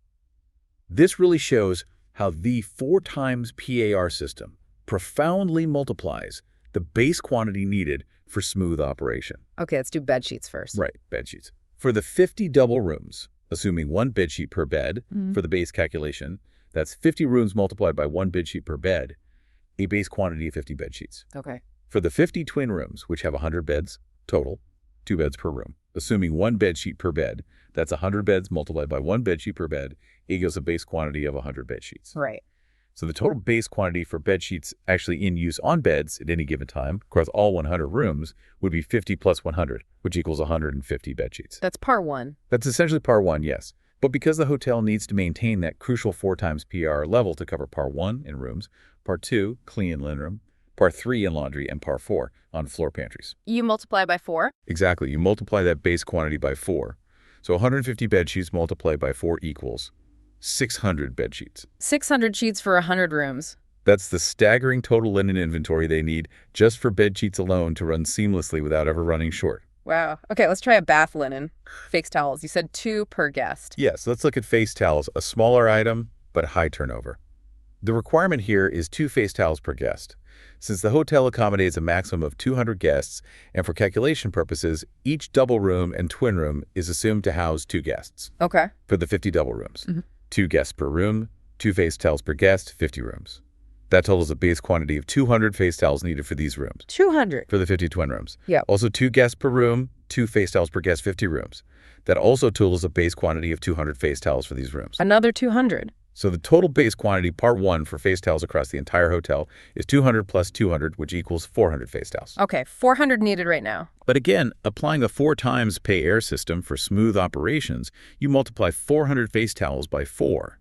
This really shows how the 4 times PAR system profoundly multiplies the base quantity needed for smooth operation. Okay, let's do bed sheets first. Right, bed sheets. For the 50 double rooms, assuming 1 bed sheet per bed for the base calculation, that's 50 rooms multiplied by 1 bed sheet per bed, a base quantity of 50 bed sheets. Okay. For the 50 twin rooms, which have 100 beds total, 2 beds per room, assuming 1 bed sheet per bed, that's 100 beds multiplied by 1 bed sheet per bed, equals a base quantity of 100 bed sheets. Right. So the total base quantity for bed sheets actually in use on beds at any given time across all 100 rooms would be 50 plus 100, which equals 150 bed sheets. That's par one. That's essentially par one, yes. But because the hotel needs to maintain that crucial 4 times PR level to cover par 1 in rooms, par 2, clean and linen room, par 3 in laundry, and par 4 on floor pantries. You multiply by 4? Exactly. You multiply that base quantity by 4. So 150 bed sheets multiplied by 4 equals 600 bed sheets. 600 sheets for 100 rooms. That's the staggering total linen inventory they need just for bed sheets alone to run seamlessly without ever running short. Wow. Okay, let's try a bath linen. Face towels. You said 2 per guest. Yes, let's look at face towels, a smaller item, but high turnover. The requirement here is 2 face towels per guest. Since the hotel accommodates a maximum of 200 guests, and for calculation purposes, each double room and twin room is assumed to house 2 guests. Okay. For the 50 double rooms. 2 guests per room, 2 face towels per guest, 50 rooms. That totals a base quantity of 200 face towels needed for these rooms. 200? For the 50 twin rooms. Yeah. Also 2 guests per room, 2 face towels per guest, 50 rooms. That also totals a base quantity of 200 face towels for these rooms. Another 200. So the total base quantity, part 1, for face towels across the entire hotel is 200 plus 200, which equals 400 face towels. Okay, 400 needed right now. But again, applying a 4 times pay air system for smooth operations, you multiply 400 face towels by 4.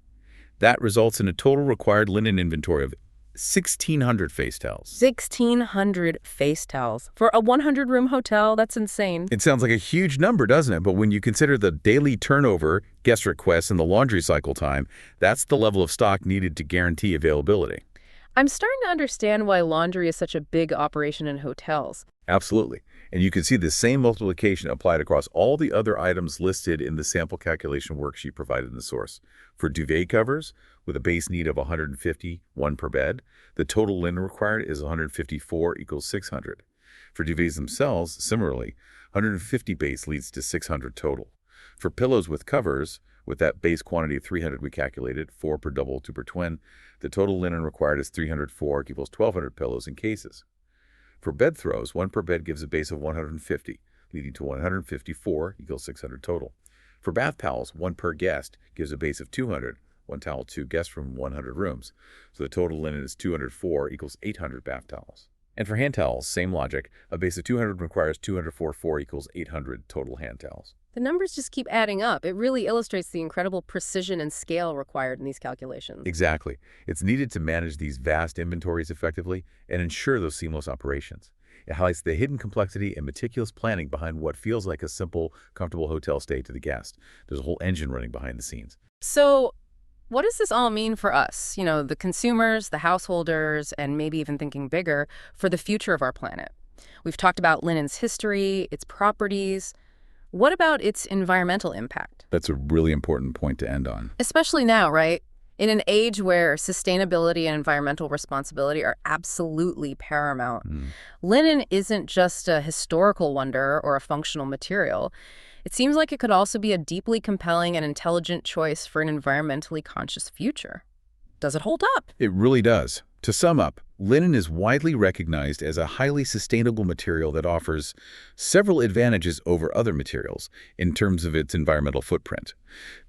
That results in a total required linen inventory of 1,600 face towels. 1,600 face towels. For a 100-room hotel, that's insane. It sounds like a huge number, doesn't it? But when you consider the daily turnover, guest requests, and the laundry cycle time, that's the level of stock needed to guarantee availability. I'm starting to understand why laundry is such a big operation in hotels. Absolutely. And you can see the same multiplication applied across all the other items listed in the sample calculation worksheet provided in the source. For duvet covers, with a base need of 150, 1 per bed, the total linen required is 154 equals 600. For duvets themselves, similarly, 150 base leads to 600 total. For pillows with covers, with that base quantity of 300 we calculated, 4 per double, 2 per twin, the total linen required is 304 equals 1,200 pillows and cases. For bed throws, 1 per bed gives a base of 150, leading to 154 equals 600 total. For bath towels, 1 per guest gives a base of 200, 1 towel, 2 guests from 100 rooms. So the total linen is 204 equals 800 bath towels. And for hand towels, same logic, a base of 200 requires 204 equals 800 total hand towels. The numbers just keep adding up. It really illustrates the incredible precision and scale required in these calculations. Exactly. It's needed to manage these vast inventories effectively and ensure those seamless operations. It highlights the hidden complexity and meticulous planning behind what feels like a simple, comfortable hotel stay to the guest. There's a whole engine running behind the scenes. So, what does this all mean for us? You know, the consumers, the householders, and maybe even thinking bigger, for the future of our planet. We've talked about linen's history, its properties. What about its environmental impact? That's a really important point to end on. Especially now, right? In an age where sustainability and environmental responsibility are absolutely paramount. Linen isn't just a historical wonder or a functional material. It seems like it could also be a deeply compelling and intelligent choice for an environmentally conscious future. Does it hold up? It really does. To sum up, linen is widely recognized as a highly sustainable material that offers several advantages over other materials in terms of its environmental footprint.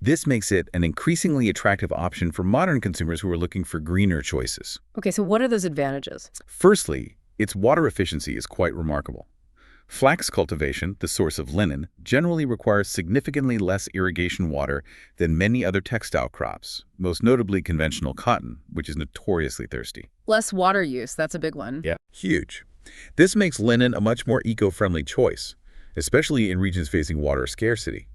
This makes it an increasingly attractive option for modern consumers who are looking for greener choices. Okay, so what are those advantages? Firstly, its water efficiency is quite remarkable. Flax cultivation, the source of linen, generally requires significantly less irrigation water than many other textile crops, most notably conventional cotton, which is notoriously thirsty. Less water use, that's a big one. Yeah, huge. This makes linen a much more eco-friendly choice, especially in regions facing water scarcity.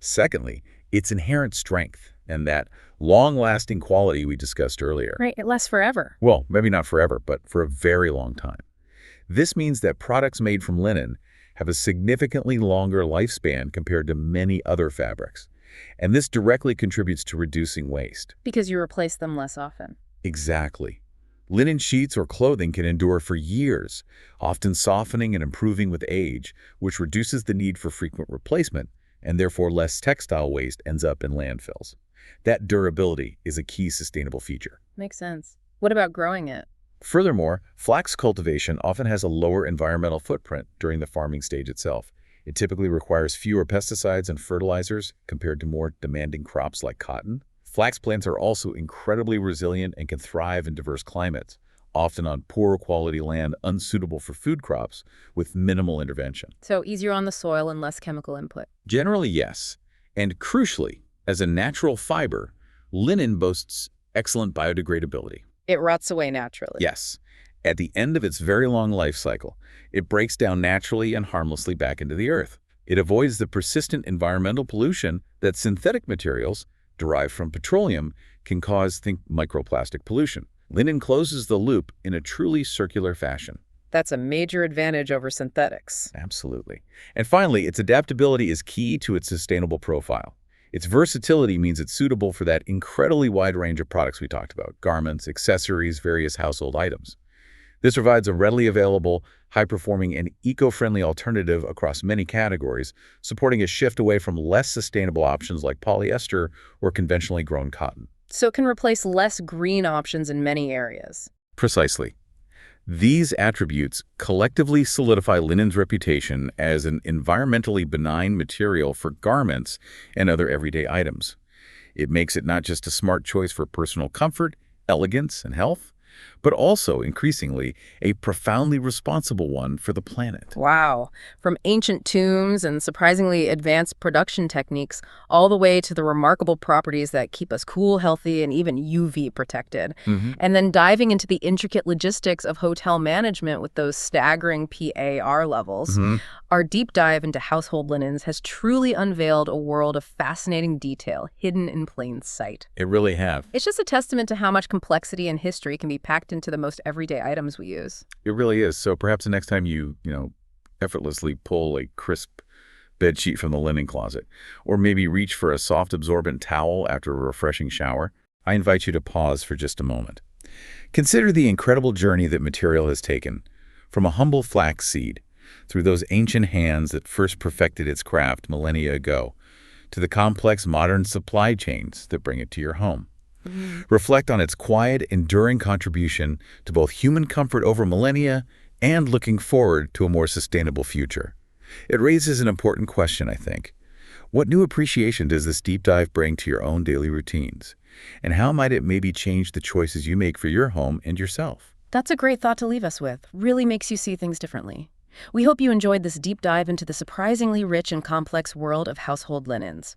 Secondly, its inherent strength and that long-lasting quality we discussed earlier. Right, it lasts forever. Well, maybe not forever, but for a very long time. This means that products made from linen have a significantly longer lifespan compared to many other fabrics. And this directly contributes to reducing waste. Because you replace them less often. Exactly. Linen sheets or clothing can endure for years, often softening and improving with age, which reduces the need for frequent replacement, and therefore less textile waste ends up in landfills. That durability is a key sustainable feature. Makes sense. What about growing it? Furthermore, flax cultivation often has a lower environmental footprint during the farming stage itself. It typically requires fewer pesticides and fertilizers compared to more demanding crops like cotton. Flax plants are also incredibly resilient and can thrive in diverse climates, often on poor quality land unsuitable for food crops with minimal intervention. So easier on the soil and less chemical input. Generally, yes. And crucially, as a natural fiber, linen boasts excellent biodegradability. It rots away naturally. Yes. At the end of its very long life cycle, it breaks down naturally and harmlessly back into the earth. It avoids the persistent environmental pollution that synthetic materials, derived from petroleum, can cause, think microplastic pollution. Linen closes the loop in a truly circular fashion. That's a major advantage over synthetics. Absolutely. And finally, its adaptability is key to its sustainable profile. Its versatility means it's suitable for that incredibly wide range of products we talked about: garments, accessories, various household items. This provides a readily available, high-performing, and eco-friendly alternative across many categories, supporting a shift away from less sustainable options like polyester or conventionally grown cotton. So it can replace less green options in many areas. Precisely. These attributes collectively solidify linen's reputation as an environmentally benign material for garments and other everyday items. It makes it not just a smart choice for personal comfort, elegance, and health, but also, increasingly, a profoundly responsible one for the planet. Wow. From ancient tombs and surprisingly advanced production techniques, all the way to the remarkable properties that keep us cool, healthy, and even UV protected. And then diving into the intricate logistics of hotel management with those staggering PAR levels. Our deep dive into household linens has truly unveiled a world of fascinating detail hidden in plain sight. It really have. It's just a testament to how much complexity and history can be packed into the most everyday items we use. It really is. So perhaps the next time you effortlessly pull a crisp bed sheet from the linen closet, or maybe reach for a soft absorbent towel after a refreshing shower, I invite you to pause for just a moment. Consider the incredible journey that material has taken, from a humble flax seed, through those ancient hands that first perfected its craft millennia ago, to the complex modern supply chains that bring it to your home. Reflect on its quiet, enduring contribution to both human comfort over millennia and looking forward to a more sustainable future. It raises an important question, I think. What new appreciation does this deep dive bring to your own daily routines? And how might it maybe change the choices you make for your home and yourself? That's a great thought to leave us with. Really makes you see things differently. We hope you enjoyed this deep dive into the surprisingly rich and complex world of household linens.